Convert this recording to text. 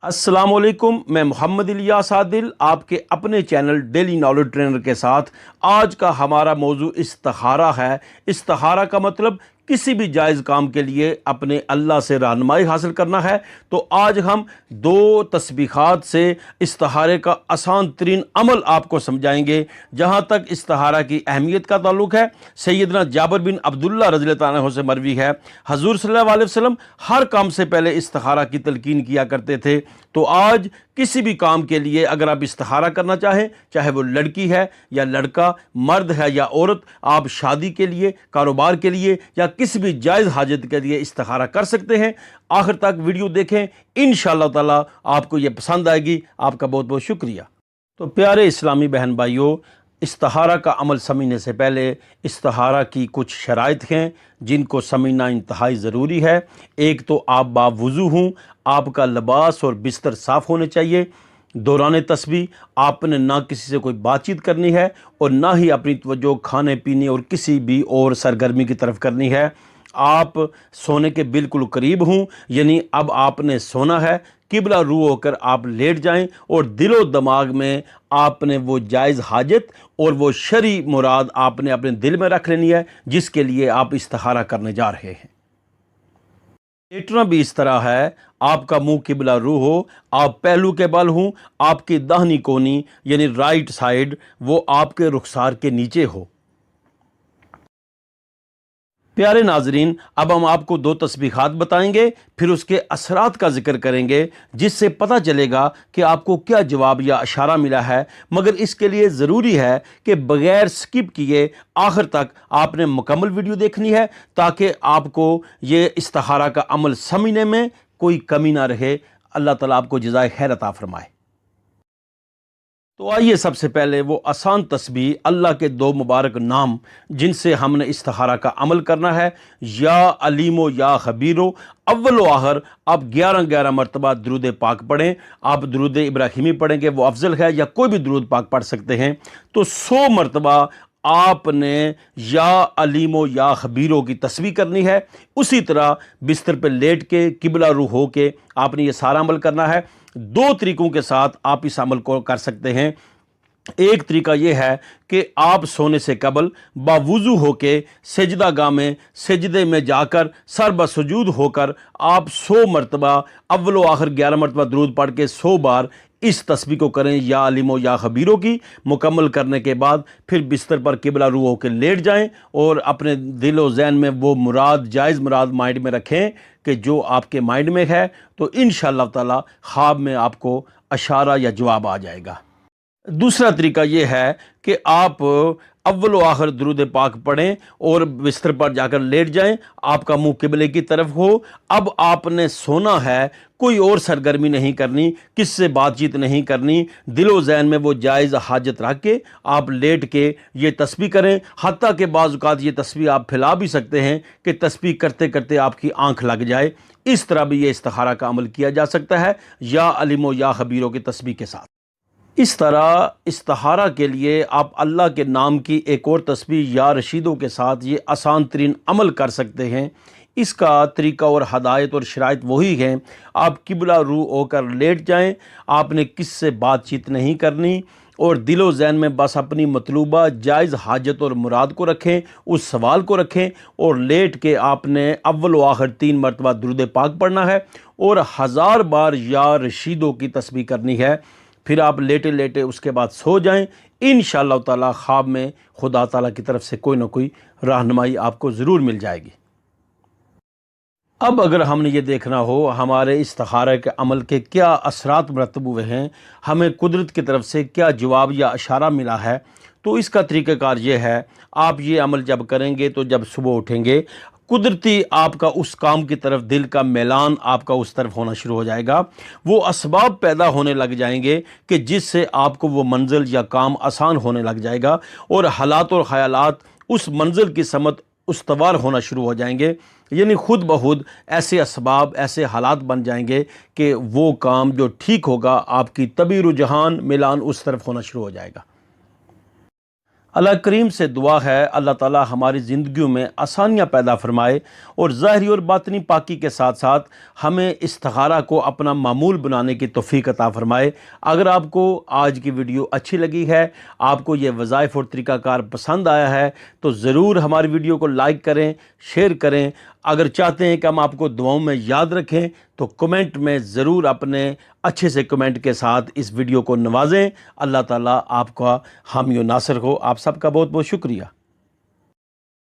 السلام علیکم، میں محمد الیاس عادل آپ کے اپنے چینل ڈیلی نالج ٹرینر کے ساتھ آج کا ہمارا موضوع استخارہ ہے۔ استخارہ کا مطلب کسی بھی جائز کام کے لیے اپنے اللہ سے رہنمائی حاصل کرنا ہے۔ تو آج ہم دو تسبیحات سے استخارے کا آسان ترین عمل آپ کو سمجھائیں گے۔ جہاں تک استخارہ کی اہمیت کا تعلق ہے، سیدنا جابر بن عبداللہ رضی اللہ تعالیٰ عنہ سے مروی ہے، حضور صلی اللہ علیہ وسلم ہر کام سے پہلے استخارہ کی تلقین کیا کرتے تھے۔ تو آج کسی بھی کام کے لیے اگر آپ استخارہ کرنا چاہیں، چاہے وہ لڑکی ہے یا لڑکا، مرد ہے یا عورت، آپ شادی کے لیے، کاروبار کے لیے یا کسی بھی جائز حاجت کے لیے استخارہ کر سکتے ہیں۔ آخر تک ویڈیو دیکھیں، انشاءاللہ تعالی آپ کو یہ پسند آئے گی۔ آپ کا بہت بہت شکریہ۔ تو پیارے اسلامی بہن بھائیوں، استخارہ کا عمل سمجھنے سے پہلے استخارہ کی کچھ شرائط ہیں جن کو سمجھنا انتہائی ضروری ہے۔ ایک تو آپ باوضو ہوں، آپ کا لباس اور بستر صاف ہونے چاہیے۔ دوران تسبیح آپ نے نہ کسی سے کوئی بات چیت کرنی ہے اور نہ ہی اپنی توجہ کھانے پینے اور کسی بھی اور سرگرمی کی طرف کرنی ہے۔ آپ سونے کے بالکل قریب ہوں، یعنی اب آپ نے سونا ہے، قبلہ رو ہو کر آپ لیٹ جائیں اور دل و دماغ میں آپ نے وہ جائز حاجت اور وہ شرعی مراد آپ نے اپنے دل میں رکھ لینی ہے جس کے لیے آپ استخارہ کرنے جا رہے ہیں۔ لیٹنا بھی اس طرح ہے، آپ کا منہ قبلہ رو ہو، آپ پہلو کے بل ہوں، آپ کی داہنی کونی یعنی رائٹ سائیڈ وہ آپ کے رخسار کے نیچے ہو۔ پیارے ناظرین، اب ہم آپ کو دو تسبیحات بتائیں گے، پھر اس کے اثرات کا ذکر کریں گے جس سے پتہ چلے گا کہ آپ کو کیا جواب یا اشارہ ملا ہے۔ مگر اس کے لیے ضروری ہے کہ بغیر سکپ کیے آخر تک آپ نے مکمل ویڈیو دیکھنی ہے تاکہ آپ کو یہ استخارہ کا عمل سمجھنے میں کوئی کمی نہ رہے۔ اللہ تعالیٰ آپ کو جزائے خیر عطا فرمائے۔ تو آئیے سب سے پہلے وہ آسان تسبیح، اللہ کے دو مبارک نام جن سے ہم نے استخارہ کا عمل کرنا ہے، یا علیم و یا خبیرو۔ اول و آخر آپ 11 مرتبہ درود پاک پڑھیں۔ آپ درود ابراہیمی پڑھیں گے، وہ افضل ہے، یا کوئی بھی درود پاک پڑھ سکتے ہیں۔ تو 100 مرتبہ آپ نے یا علیم و یا خبیرو کی تسبیح کرنی ہے۔ اسی طرح بستر پہ لیٹ کے قبلہ رو ہو کے آپ نے یہ سارا عمل کرنا ہے۔ دو طریقوں کے ساتھ آپ اس عمل کو کر سکتے ہیں۔ ایک طریقہ یہ ہے کہ آپ سونے سے قبل باوضو ہو کے سجدہ گاہ میں سجدے میں جا کر سر بسجود ہو کر آپ 100 مرتبہ اول و آخر 11 مرتبہ درود پڑھ کے 100 بار اس تسبیح کو کریں، یا علیم و یا خبیروں کی۔ مکمل کرنے کے بعد پھر بستر پر قبلہ رو ہو کے لیٹ جائیں اور اپنے دل و ذہن میں وہ مراد، جائز مراد مائنڈ میں رکھیں کہ جو آپ کے مائنڈ میں ہے، تو انشاءاللہ تعالی خواب میں آپ کو اشارہ یا جواب آ جائے گا۔ دوسرا طریقہ یہ ہے کہ آپ اول و آخر درود پاک پڑھیں اور بستر پر جا کر لیٹ جائیں، آپ کا منہ قبلے کی طرف ہو۔ اب آپ نے سونا ہے، کوئی اور سرگرمی نہیں کرنی، کس سے بات چیت نہیں کرنی، دل و ذہن میں وہ جائز حاجت رکھ کے آپ لیٹ کے یہ تسبیح کریں۔ حتیٰ کہ بعض اوقات یہ تسبیح آپ پھیلا بھی سکتے ہیں کہ تسبیح کرتے کرتے آپ کی آنکھ لگ جائے۔ اس طرح بھی یہ استخارہ کا عمل کیا جا سکتا ہے، یا علیم و یا خبیروں کی تسبیح کے ساتھ۔ اس طرح استخارہ کے لیے آپ اللہ کے نام کی ایک اور تسبیح یا رشیدوں کے ساتھ یہ آسان ترین عمل کر سکتے ہیں۔ اس کا طریقہ اور ہدایت اور شرائط وہی ہیں۔ آپ قبلہ رو ہو کر لیٹ جائیں، آپ نے کس سے بات چیت نہیں کرنی اور دل و ذہن میں بس اپنی مطلوبہ جائز حاجت اور مراد کو رکھیں، اس سوال کو رکھیں، اور لیٹ کے آپ نے اول و آخر 3 مرتبہ درود پاک پڑھنا ہے اور 1000 بار یا رشیدوں کی تسبیح کرنی ہے۔ پھر آپ لیٹے لیٹے اس کے بعد سو جائیں۔ انشاءاللہ تعالی خواب میں خدا تعالیٰ کی طرف سے کوئی نہ کوئی رہنمائی آپ کو ضرور مل جائے گی۔ اب اگر ہم نے یہ دیکھنا ہو ہمارے استخارہ کے عمل کے کیا اثرات مرتب ہوئے ہیں، ہمیں قدرت کی طرف سے کیا جواب یا اشارہ ملا ہے، تو اس کا طریقہ کار یہ ہے، آپ یہ عمل جب کریں گے تو جب صبح اٹھیں گے، قدرتی آپ کا اس کام کی طرف دل کا میلان آپ کا اس طرف ہونا شروع ہو جائے گا۔ وہ اسباب پیدا ہونے لگ جائیں گے کہ جس سے آپ کو وہ منزل یا کام آسان ہونے لگ جائے گا، اور حالات اور خیالات اس منزل کی سمت استوار ہونا شروع ہو جائیں گے۔ یعنی خود بخود ایسے اسباب، ایسے حالات بن جائیں گے کہ وہ کام جو ٹھیک ہوگا، آپ کی طبعی رجحان میلان اس طرف ہونا شروع ہو جائے گا۔ اللہ کریم سے دعا ہے اللہ تعالی ہماری زندگیوں میں آسانیاں پیدا فرمائے اور ظاہری اور باطنی پاکی کے ساتھ ساتھ ہمیں استخارہ کو اپنا معمول بنانے کی توفیق عطا فرمائے۔ اگر آپ کو آج کی ویڈیو اچھی لگی ہے، آپ کو یہ وظائف اور طریقہ کار پسند آیا ہے تو ضرور ہماری ویڈیو کو لائک کریں، شیئر کریں۔ اگر چاہتے ہیں کہ ہم آپ کو دعاؤں میں یاد رکھیں تو کمنٹ میں ضرور اپنے اچھے سے کمنٹ کے ساتھ اس ویڈیو کو نوازیں۔ اللہ تعالیٰ آپ کا حامی و ناصر ہو۔ آپ سب کا بہت بہت شکریہ۔